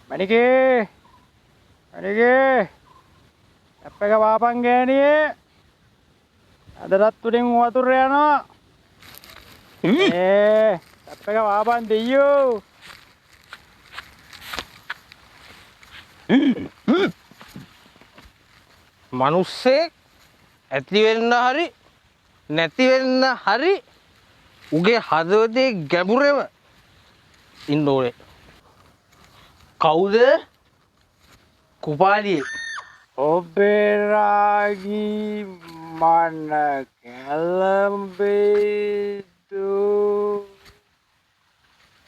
මණිකේ මණිකේ app එක වාපන් ගෑණියේ අදටත් උඩින් වතුර යනවා ඇප් එක වාපන් දෙයියෝ මිනිස්සෙක් ඇති වෙන්න හරි නැති වෙන්න හරි උගේ හදවතේ ගැඹුරේම ඉන්න ඕනේ. කවුද? කුපාලියේ. ඔබේ රාගී මන කැළඹෙදු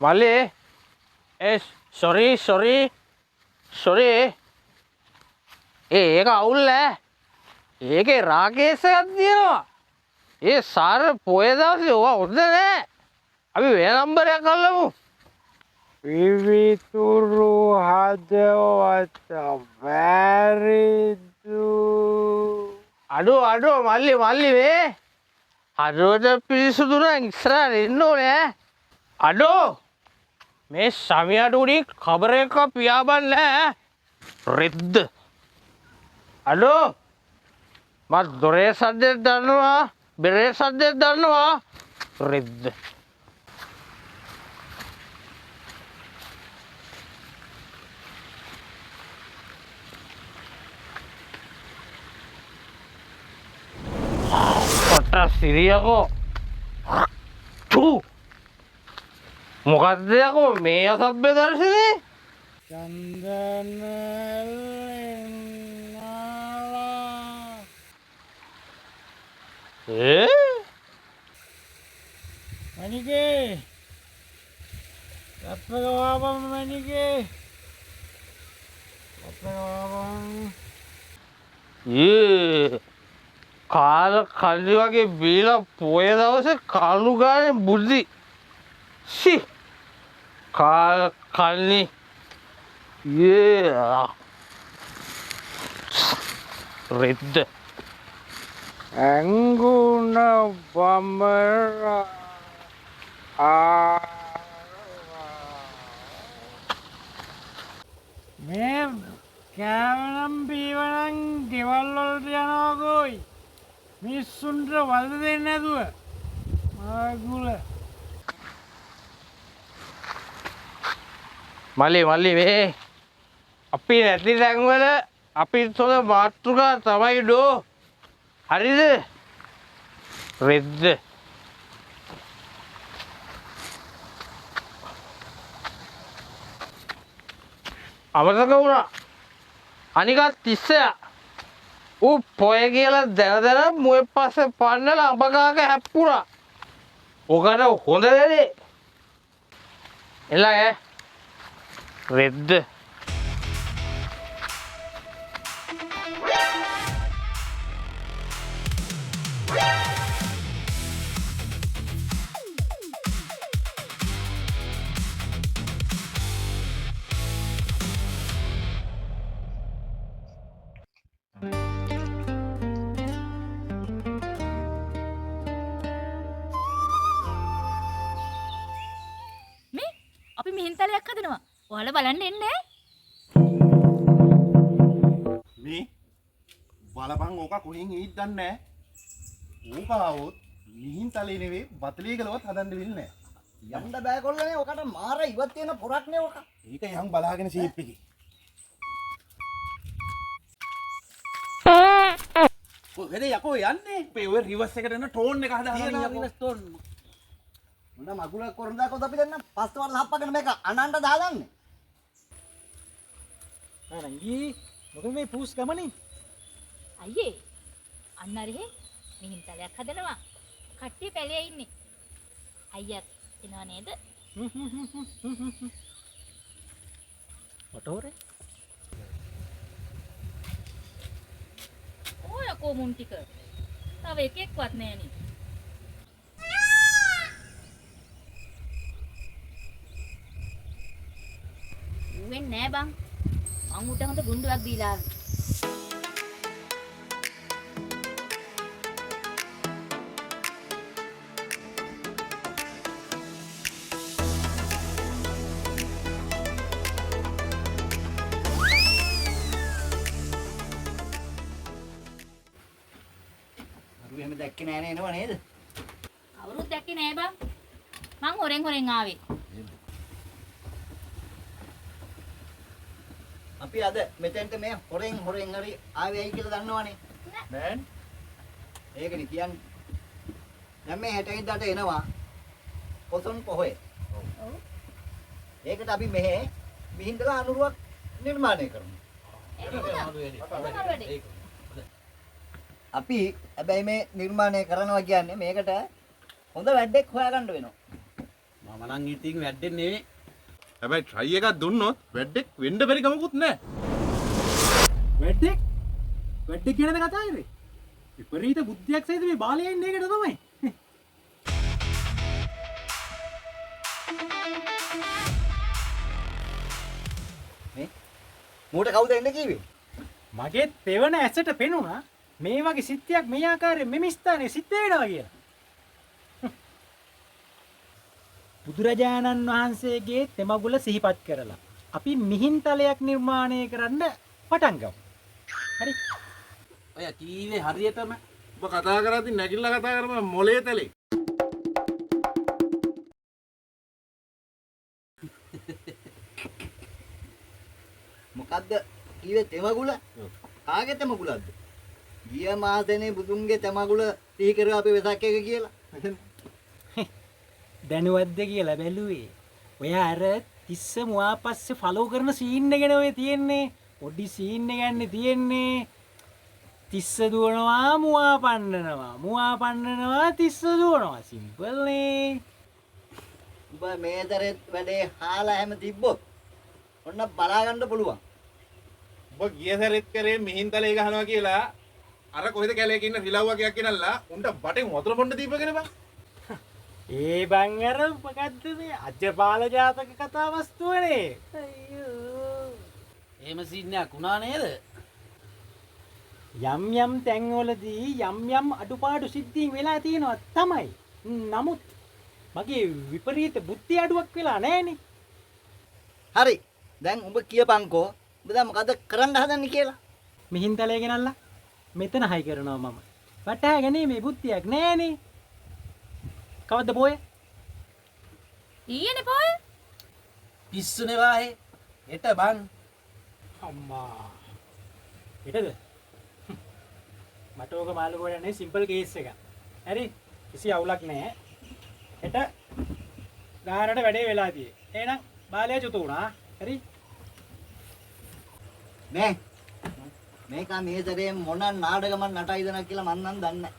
මල්ලේ sorry ඒක අවුල් නෑ. ඒකේ රාකේශයක් තියෙනවා. ඒ සාර පොය දවසේ ඔවා හොඳ නෑ. අපි වෙන නම්බරයක් අල්ලමු. විවිතුරු හදවත වැරිදු අඩෝ මල්ලි මේ හදවත පිරිසුදු නම් ඉස්සරහට එන්න ඕනේ. අඩෝ මේ සමියට උඩින් කබර එක පියාඹන්න නෑ. රෙද්ද. අඩෝ මත් දොරේ සද්දෙත් දන්නවා බෙරේ සද්දෙත් දන්නවා රෙද්ද. සිරියකෝ මොකක්ද යකෝ මේ අසභ්‍ය දර්ශනේ? මණිකේ ඇප් එක වාපන් මණිකේ ඇප් එක වාපන් කාල කල්ලි වගේ බීලා පොය දවසේ කලු ගානේ බුද්ධි. කාල කල්ලි රෙද්ද. ඇංගුණ බමරා මේ කෑවනම් බීවනම් ගෙවල් වලට යනවා ගෝයි. මිනිස්සුන්ට වලද දෙන්නේ නැතුව මාගුල මල්ලි මේ අපි නැති තැන්වල අපිත් හොඳ මාතෘකා තමයි ඩෝ. හරිද? රෙද්ද. අමතක වුණා. අනිකත් තිස්සයා ඌ පොය කියලා දැන මුවේ පස්සේ පන්නලා අඹ ගහක හැප්පුණා. ඔකට හොඳ දෙන්නේ. එලා රෙද්ද. අපි මිහින්තලයක් හදනවා. ඔයාලා බලන්න එන්නේ. මේ බලපන් ඕක කොහෙන් එයිද දන්නේ නැහැ. ඕක આવොත් මිහින්තලේ නෙවෙයි බතලීගලවත් හදන්න වෙන්නේ නැහැ. යන්න බෑ කොල්ලනේ ඔකට මාර ඉවත් තියෙන පොරක් නේ ඕක. ඒක යන් බලාගෙන සීප් එකේ. ඔහෙද යකෝ යන්නේ? අපේ ඔය රිවර්ස් එකට යන ටෝන් එක හදාගෙන රිවර්ස් ටෝන්. උන්ට මගුලක් කරන දාකොත් අපි දෙන්න පස්තවල් හප්පගෙන මේක අනන්ට දාගන්නේ. නංගී මොකද මේ පූස් ගමනේ අයියේ අන්න අරේ මිහින්තලයක් හදනවා. කට්ටිය පැලේ ඉන්නේ. අයියත් එනවා නේද? ඔටෝරේ ඔය කොමුන් ටික. තව එකෙක්වත් නෑනේ. වෙන්නේ නෑ බං. මං උට හොඳ ගුණ්ඩුවක් දීලා ආවා. දැක්කේ නෑ නේද නේද? අවුරුද්ද දැක්කේ නෑ බං. මං හොරෙන් ආවේ. අපි අද මෙතෙන්ට මේ හොරෙන් හරි ආවේයි කියලා දන්නවනේ. නෑ ඒකනේ කියන්නේ. දැන් මේ 60 එනවා. පොසොන් පොහොය. ඔව්. ඒකට අපි මිහින්දලා අනුරුවක් නිර්මාණය කරනවා. අපි හැබැයි මේ නිර්මාණය කරනවා කියන්නේ මේකට හොඳ වැඩක් හොයාගන්න වෙනවා. මම නම් ඉතින් වැඩෙන්නේ නෙවෙයි. හැබැයි try එකක් දුන්නොත් වැඩක් වෙන්න බැරි කමකුත් නෑ. වැඩක් කියන කතා කරේ. විපරීත බුද්ධියක් සහිත මේ බාලයා ඉන්නේ ඒකට තමයි. මේ මූට කවුද එන්න කිව්වේ? මගේ තෙවන ඇසට පෙනුණා මේ වගේ සිද්ධියක් මේ ආකාරයෙන් මෙම ස්ථානයේ සිද්ධ වෙනවා කියලා. බුදුරජාණන් වහන්සේගේ තෙමගුල සිහිපත් කරලා අපි මිහින්තලයක් නිර්මාණය කරන්න පටන් ගමු. හරි. ඔය කීවේ හරියටම ඔබ කතා කරද්දි නැගිටලා කතා කරපුවා මොලේ තලේ. මොකද්ද කිව්වේ තෙමගුල? කාගේ තෙමගුලක්ද? ගිය මාසෙනේ බුදුන්ගේ තෙමගුල සිහි කරුවා අපි වෙසක් එක කියලා. දැනුවත්ද කියලා බැලුවේ. ඔය අර තිස්ස මුවාපස්සේ ෆලෝ කරන සීන් එකනේ ඔය තියෙන්නේ. පොඩි සීන් එකන්නේ තියෙන්නේ. තිස්ස දුවනවා මුවා පන්නනවා තිස්ස දුවනවා. සිම්පල් නේ. උඹ මේතරෙත් වැඩේ හාලා හැම තිබ්බොත් ඔන්න බලා ගන්න පුළුවන්. ඔබ ගිය සැරෙත් කරේ මිහින්තලේ ගහනවා කියලා අර කොහෙද කැලේක ඉන්න රිලව් වගේක් ගෙනල්ලා උන්ට බටෙන් වතුර බොන්න දීපගෙන බං. ඒ බං අර මොකද්ද මේ අජපාල ජාතක කතා වස්තුවනේ. අයියෝ. එහෙම සින්නයක් වුණා නේද? යම් තැන්වලදී යම් අඩුපාඩු සිද්ධීන් වෙලා තියෙනවා තමයි. නමුත් මගේ විපරීත බුද්ධි අඩුවක් වෙලා නැහනේ. හරි. දැන් උඹ කියපන්කෝ. උඹ දැන් මොකද කරන්න හදන්නේ කියලා? මිහින්තලේ ගෙනල්ලා මෙතන හයි කරනවා මම. වටහා ගැනීමේ බුද්ධියක් නැහනේ. කවද්ද පොය? ඊයේනේ පොය. පිස්සුනේ වාහේ. එට බං. අම්මා. ඊටද? මට ඕක මාළු ගොඩනේ සිම්පල් කේස් එක. හරි? කිසි අවුලක් නැහැ. හෙට ගානට වැඩේ වෙලා තියෙයි. එහෙනම් බාලයා චුතු වුණා. හරි? නේ. මේක මේ සැරේ මොන නාටකමක් නටයිද නැ කියලා මන් නම් දන්නේ නැහැ.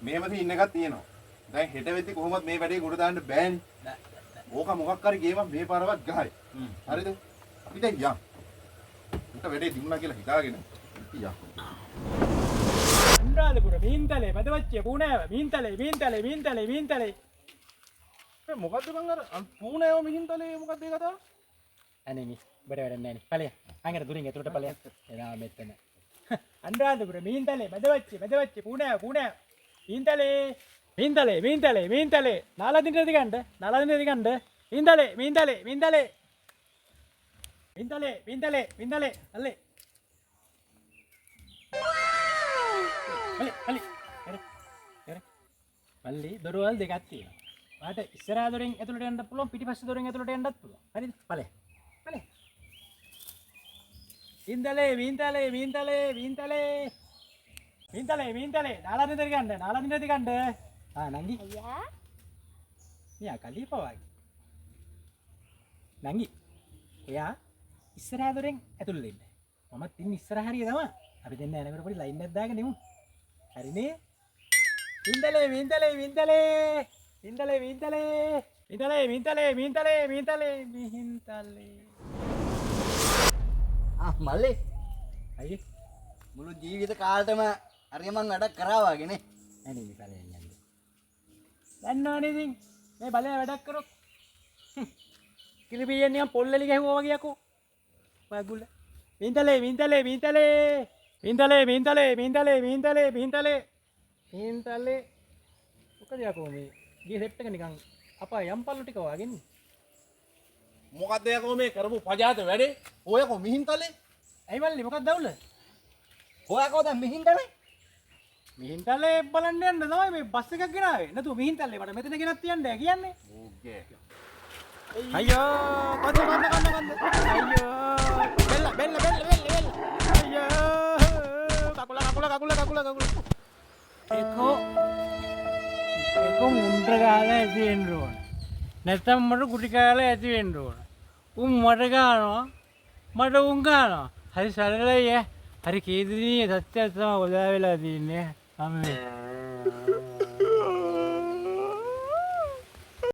මෙහෙම සීන් එකක් තියෙනවා. දැන් හෙට වෙද්දි කොහොමද මේ වැඩේ ගොඩ දාන්න බෑනේ. ඕක මොකක් හරි ගේමක් මේ පාරවත් ගහයි. හරිද? අපි දැන් යම්. උන්ට වැඩේ දුන්නා කියලා හිතාගෙන යම්. අනුරාධපුර මිහින්තලේ බදවච්චිය පුණෑව මිහින්තලේ ඒ මොකද්ද බං අර පූණෑව මිහින්තලේ මොකද්ද ඒ කතාව? අනේ බඩ වැඩක් නැහැ නේ. ඵලයක්. අංගර දුරින් ඇතුළට ඵලයක්. එනවා මෙතන. අනුරාධපුර මිහින්තලේ බදවච්චිය පුණෑව මිහින්තලේ නාලදින්න දිගන්න මිහින්තලේ අල්ලේ මල්ලි දොරවල් දෙකක් තියෙනවා. වාට ඉස්සරහා දොරෙන් ඇතුළට යන්න පුළුවන් පිටිපස්සේ දොරෙන් ඇතුළට යන්නත් පුළුවන්. හරිද? ඵලෙ. මිහින්තලේ නාලදින්න දිගන්න. ආ නංගි. අයියා. මෙයා කලිපා වගේ. නංගි. එයා ඉස්සරහා දොරෙන් ඇතුළට එන්න. මමත් ඉන්නේ ඉස්සරහා හරිය තමයි. අපි දෙන්න යනකොට පොඩි ලයින් එකක් දාගෙන ඉමු. හරිනේ? මිහින්තලේ. මල්ලි අයියේ මුළු ජීවිත කාලෙටම හරියමං වැඩක් කරා වගේ නේ. අනේ මේ ඵලයන් යන්නේ. දන්නවනේ ඉතින් මේ බලය වැඩක් කරොත් කිරිබියෙන් නිකන් පොල්ලලි ගැහුවා වගේ යකෝ. වගුල. මිහින්තලේ. මොකද යකෝ මේ ගිය සෙට් එක නිකන් අපා යම් පල්ලු ටික වගේන්නේ. මොකද්ද යකෝ මේ කරපු පජාත වැඩේ? ඔයකෝ මිහින්තලේ ඇයි මල්ලි මොකක්ද දවුල? හොයාකෝ දැන් මිහින්තලේ. මිහින්තලේ බලන්න යන්න තමයි මේ බස් එකක් ගෙනාවේ. නැතු මිහින්තලේ මට මෙතන ගෙනත් තියන්න කියන්නේ. ඕකේ. අයියෝ කොන්ද අයියෝ බෙල්ල අයියෝ කකුල එකෝ මුන්ට ගාලා ඇති වෙන්න ඕන. නැත්තම් මට කුටි කාලා ඇති වෙන්න ඕන. උන් මට ගානවා මට උන් ගානවා. හරි සරලයි ඈ. හරි කේන්ද්‍රීය සත්‍යය තමයි ඔලා වෙලා තින්නේ. අම්මේ